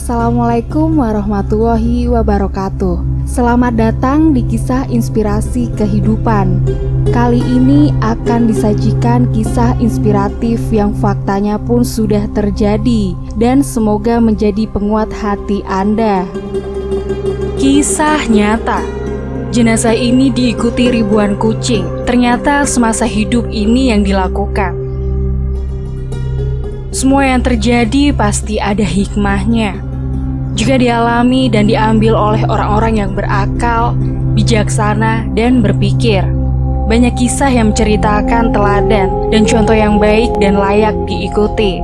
Assalamualaikum warahmatullahi wabarakatuh. Selamat datang di kisah inspirasi kehidupan. Kali ini akan disajikan kisah inspiratif yang faktanya pun sudah terjadi dan semoga menjadi penguat hati Anda. Kisah nyata. Jenazah ini diikuti ribuan kucing. Ternyata semasa hidup ini yang dilakukan. Semua yang terjadi pasti ada hikmahnya. Jika dialami dan diambil oleh orang-orang yang berakal, bijaksana, dan berpikir. Banyak kisah yang menceritakan teladan dan contoh yang baik dan layak diikuti.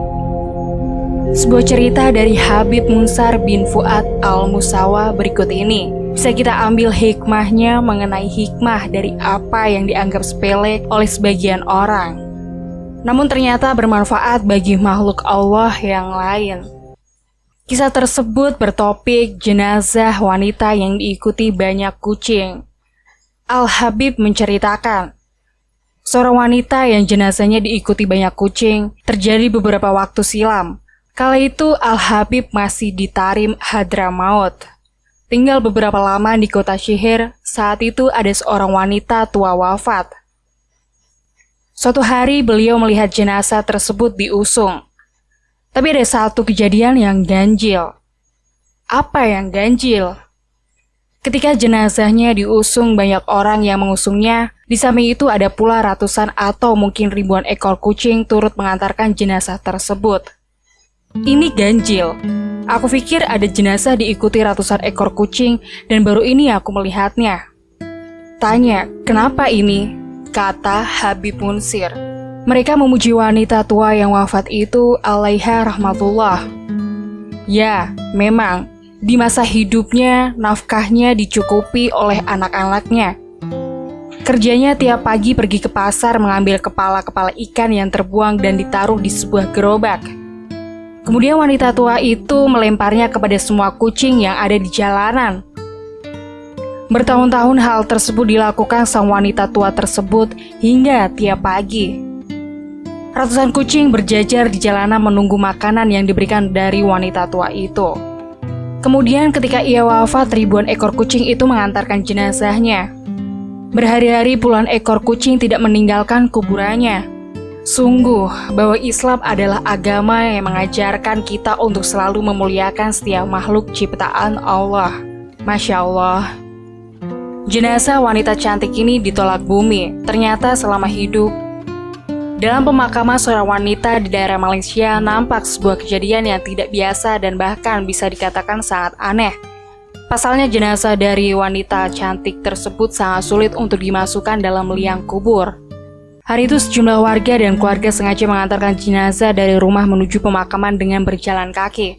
Sebuah cerita dari Habib Munsar bin Fuad al-Musawa berikut ini. Bisa kita ambil hikmahnya mengenai hikmah dari apa yang dianggap sepele oleh sebagian orang. Namun ternyata bermanfaat bagi makhluk Allah yang lain. Kisah tersebut bertopik jenazah wanita yang diikuti banyak kucing. Al-Habib menceritakan, seorang wanita yang jenazahnya diikuti banyak kucing terjadi beberapa waktu silam. Kala itu Al-Habib masih di Tarim Hadramaut. Tinggal beberapa lama di kota Syihir, saat itu ada seorang wanita tua wafat. Suatu hari beliau melihat jenazah tersebut diusung. Tapi ada satu kejadian yang ganjil. Apa yang ganjil? Ketika jenazahnya diusung, banyak orang yang mengusungnya. Di samping itu ada pula ratusan atau mungkin ribuan ekor kucing turut mengantarkan jenazah tersebut. Ini ganjil. Aku pikir ada jenazah diikuti ratusan ekor kucing dan baru ini aku melihatnya. Tanya, kenapa ini? Kata Habib Munsir. Mereka memuji wanita tua yang wafat itu alaiha rahmatullah. Ya, memang di masa hidupnya nafkahnya dicukupi oleh anak-anaknya. Kerjanya tiap pagi pergi ke pasar mengambil kepala-kepala ikan yang terbuang dan ditaruh di sebuah gerobak. Kemudian wanita tua itu melemparnya kepada semua kucing yang ada di jalanan. Bertahun-tahun hal tersebut dilakukan sang wanita tua tersebut hingga tiap pagi. Ratusan kucing berjajar di jalanan menunggu makanan yang diberikan dari wanita tua itu. Kemudian ketika ia wafat, ribuan ekor kucing itu mengantarkan jenazahnya. Berhari-hari puluhan ekor kucing tidak meninggalkan kuburannya. Sungguh bahwa Islam adalah agama yang mengajarkan kita untuk selalu memuliakan setiap makhluk ciptaan Allah. Masya Allah. Jenazah wanita cantik ini ditolak bumi. Ternyata selama hidup dalam pemakaman seorang wanita di daerah Malaysia nampak sebuah kejadian yang tidak biasa dan bahkan bisa dikatakan sangat aneh. Pasalnya jenazah dari wanita cantik tersebut sangat sulit untuk dimasukkan dalam liang kubur. Hari itu sejumlah warga dan keluarga sengaja mengantarkan jenazah dari rumah menuju pemakaman dengan berjalan kaki.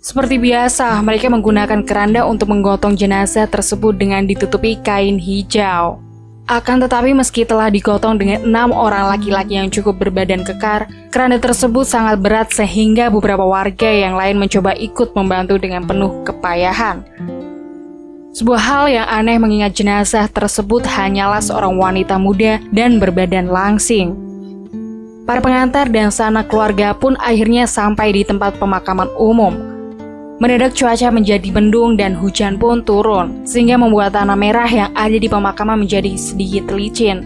Seperti biasa, mereka menggunakan keranda untuk menggotong jenazah tersebut dengan ditutupi kain hijau. Akan tetapi meski telah digotong dengan 6 orang laki-laki yang cukup berbadan kekar, keranda tersebut sangat berat sehingga beberapa warga yang lain mencoba ikut membantu dengan penuh kepayahan. Sebuah hal yang aneh mengingat jenazah tersebut hanyalah seorang wanita muda dan berbadan langsing. Para pengantar dan sanak keluarga pun akhirnya sampai di tempat pemakaman umum. Mendadak cuaca menjadi mendung dan hujan pun turun, sehingga membuat tanah merah yang ada di pemakaman menjadi sedikit licin.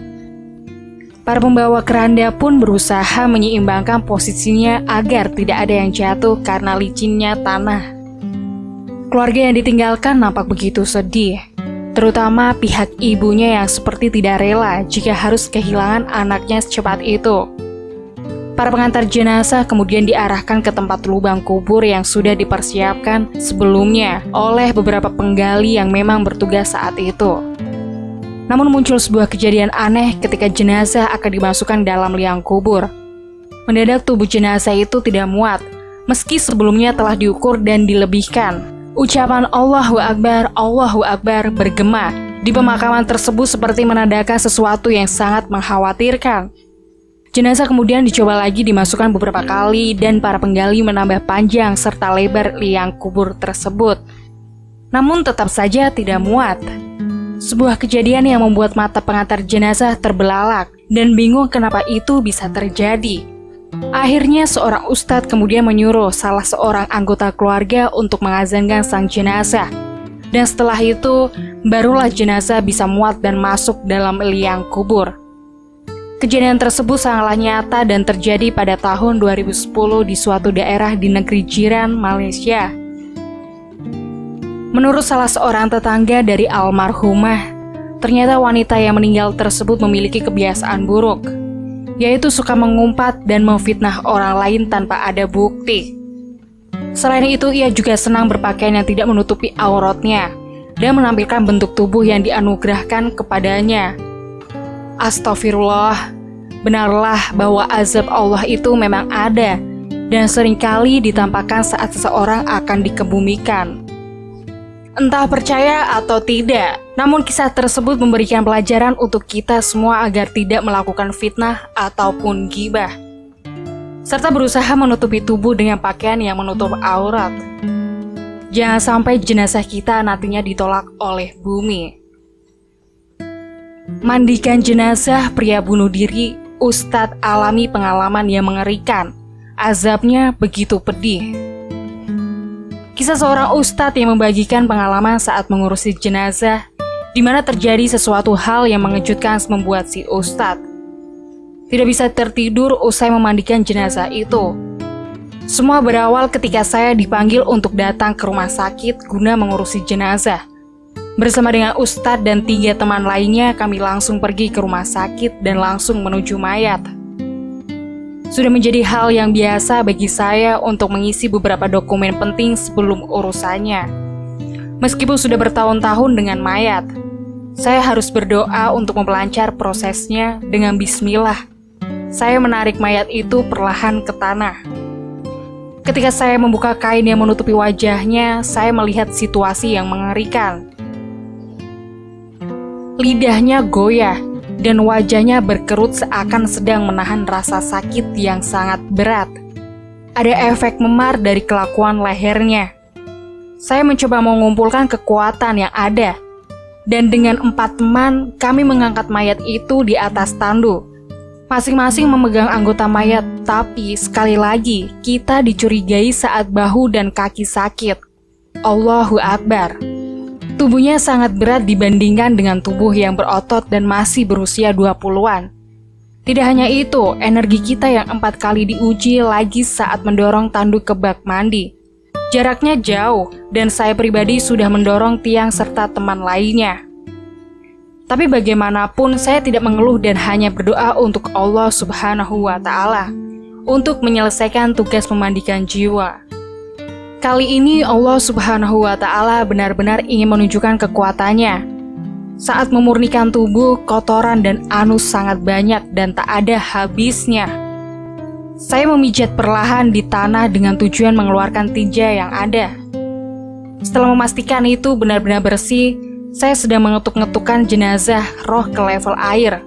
Para pembawa keranda pun berusaha menyeimbangkan posisinya agar tidak ada yang jatuh karena licinnya tanah. Keluarga yang ditinggalkan nampak begitu sedih, terutama pihak ibunya yang seperti tidak rela jika harus kehilangan anaknya secepat itu. Para pengantar jenazah kemudian diarahkan ke tempat lubang kubur yang sudah dipersiapkan sebelumnya oleh beberapa penggali yang memang bertugas saat itu. Namun muncul sebuah kejadian aneh ketika jenazah akan dimasukkan dalam liang kubur. Mendadak tubuh jenazah itu tidak muat, meski sebelumnya telah diukur dan dilebihkan. Ucapan Allahu Akbar bergema di pemakaman tersebut seperti menandakan sesuatu yang sangat mengkhawatirkan. Jenazah kemudian dicoba lagi dimasukkan beberapa kali dan para penggali menambah panjang serta lebar liang kubur tersebut. Namun tetap saja tidak muat. Sebuah kejadian yang membuat mata pengantar jenazah terbelalak dan bingung kenapa itu bisa terjadi. Akhirnya seorang ustadz kemudian menyuruh salah seorang anggota keluarga untuk mengazankan sang jenazah. Dan setelah itu, barulah jenazah bisa muat dan masuk dalam liang kubur. Kejadian tersebut sangatlah nyata dan terjadi pada tahun 2010 di suatu daerah di negeri jiran Malaysia. Menurut salah seorang tetangga dari almarhumah, ternyata wanita yang meninggal tersebut memiliki kebiasaan buruk, yaitu suka mengumpat dan memfitnah orang lain tanpa ada bukti. Selain itu, ia juga senang berpakaian yang tidak menutupi auratnya dan menampilkan bentuk tubuh yang dianugerahkan kepadanya. Astagfirullah, benarlah bahwa azab Allah itu memang ada dan seringkali ditampakkan saat seseorang akan dikebumikan. Entah percaya atau tidak, namun kisah tersebut memberikan pelajaran untuk kita semua agar tidak melakukan fitnah ataupun ghibah, serta berusaha menutupi tubuh dengan pakaian yang menutup aurat. Jangan sampai jenazah kita nantinya ditolak oleh bumi. Mandikan jenazah pria bunuh diri, Ustadz alami pengalaman yang mengerikan. Azabnya begitu pedih. Kisah seorang ustadz yang membagikan pengalaman saat mengurusi jenazah, di mana terjadi sesuatu hal yang mengejutkan membuat si ustadz tidak bisa tertidur usai memandikan jenazah itu. Semua berawal ketika saya dipanggil untuk datang ke rumah sakit guna mengurusi jenazah. Bersama dengan ustadz dan 3 teman lainnya, kami langsung pergi ke rumah sakit dan langsung menuju mayat. Sudah menjadi hal yang biasa bagi saya untuk mengisi beberapa dokumen penting sebelum urusannya. Meskipun sudah bertahun-tahun dengan mayat, saya harus berdoa untuk memperlancar prosesnya dengan bismillah. Saya menarik mayat itu perlahan ke tanah. Ketika saya membuka kain yang menutupi wajahnya, saya melihat situasi yang mengerikan. Lidahnya goyah dan wajahnya berkerut seakan sedang menahan rasa sakit yang sangat berat. Ada efek memar dari kelakuan lehernya. Saya mencoba mengumpulkan kekuatan yang ada, dan dengan 4 teman kami mengangkat mayat itu di atas tandu. Masing-masing memegang anggota mayat, tapi sekali lagi kita dicurigai saat bahu dan kaki sakit. Allahu Akbar. Tubuhnya sangat berat dibandingkan dengan tubuh yang berotot dan masih berusia 20-an. Tidak hanya itu, energi kita yang 4 kali diuji lagi saat mendorong tandu ke bak mandi. Jaraknya jauh, dan saya pribadi sudah mendorong tiang serta teman lainnya. Tapi bagaimanapun saya tidak mengeluh dan hanya berdoa untuk Allah Subhanahu wa Ta'ala untuk menyelesaikan tugas memandikan jiwa. Kali ini Allah Subhanahu wa Ta'ala benar-benar ingin menunjukkan kekuatannya. Saat memurnikan tubuh, kotoran dan anus sangat banyak dan tak ada habisnya. Saya memijat perlahan di tanah dengan tujuan mengeluarkan tinja yang ada. Setelah memastikan itu benar-benar bersih, saya sedang mengetuk-ngetukkan jenazah roh ke level air.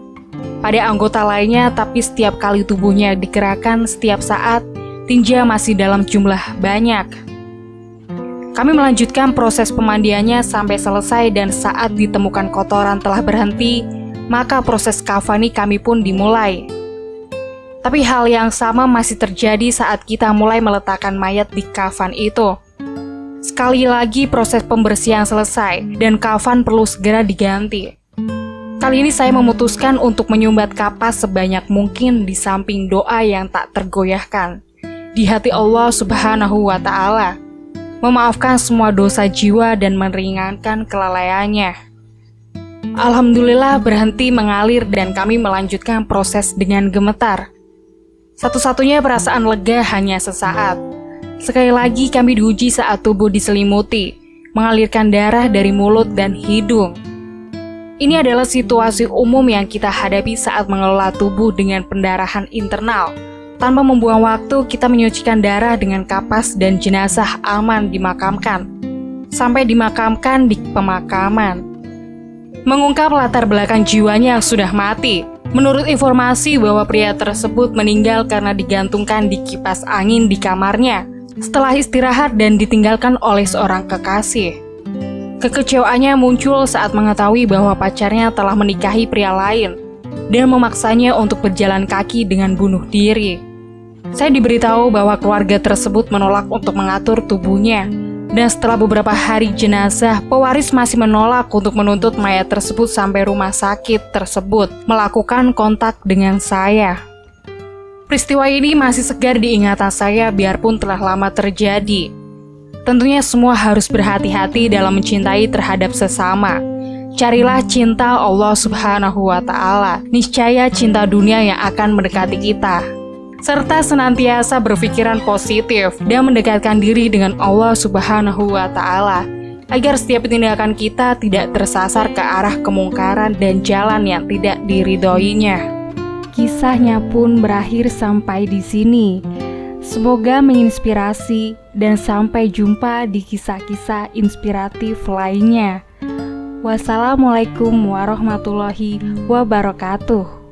Pada anggota lainnya, tapi setiap kali tubuhnya digerakkan setiap saat, tinja masih dalam jumlah banyak. Kami melanjutkan proses pemandiannya sampai selesai dan saat ditemukan kotoran telah berhenti, maka proses kafani kami pun dimulai. Tapi hal yang sama masih terjadi saat kita mulai meletakkan mayat di kafan itu. Sekali lagi proses pembersihan selesai dan kafan perlu segera diganti. Kali ini saya memutuskan untuk menyumbat kapas sebanyak mungkin di samping doa yang tak tergoyahkan di hati Allah Subhanahu wa Ta'ala, memaafkan semua dosa jiwa dan meringankan kelalaiannya. Alhamdulillah berhenti mengalir dan kami melanjutkan proses dengan gemetar. Satu-satunya perasaan lega hanya sesaat. Sekali lagi kami diuji saat tubuh diselimuti, mengalirkan darah dari mulut dan hidung. Ini adalah situasi umum yang kita hadapi saat mengelola tubuh dengan pendarahan internal. Tanpa membuang waktu, kita menyucikan darah dengan kapas dan jenazah aman dimakamkan. Sampai dimakamkan di pemakaman. Mengungkap latar belakang jiwanya yang sudah mati. Menurut informasi bahwa pria tersebut meninggal karena digantungkan di kipas angin di kamarnya setelah istirahat dan ditinggalkan oleh seorang kekasih. Kekecewaannya muncul saat mengetahui bahwa pacarnya telah menikahi pria lain dan memaksanya untuk berjalan kaki dengan bunuh diri. Saya diberitahu bahwa keluarga tersebut menolak untuk mengatur tubuhnya. Dan setelah beberapa hari jenazah, pewaris masih menolak untuk menuntut mayat tersebut sampai rumah sakit tersebut melakukan kontak dengan saya. Peristiwa ini masih segar di ingatan saya biarpun telah lama terjadi. Tentunya semua harus berhati-hati dalam mencintai terhadap sesama. Carilah cinta Allah Subhanahu wa Ta'ala, niscaya cinta dunia yang akan mendekati kita. Serta senantiasa berpikiran positif dan mendekatkan diri dengan Allah Subhanahu wa Ta'ala, agar setiap tindakan kita tidak tersasar ke arah kemungkaran dan jalan yang tidak diridhoinya. Kisahnya pun berakhir sampai di sini. Semoga menginspirasi dan sampai jumpa di kisah-kisah inspiratif lainnya. Wassalamualaikum warahmatullahi wabarakatuh.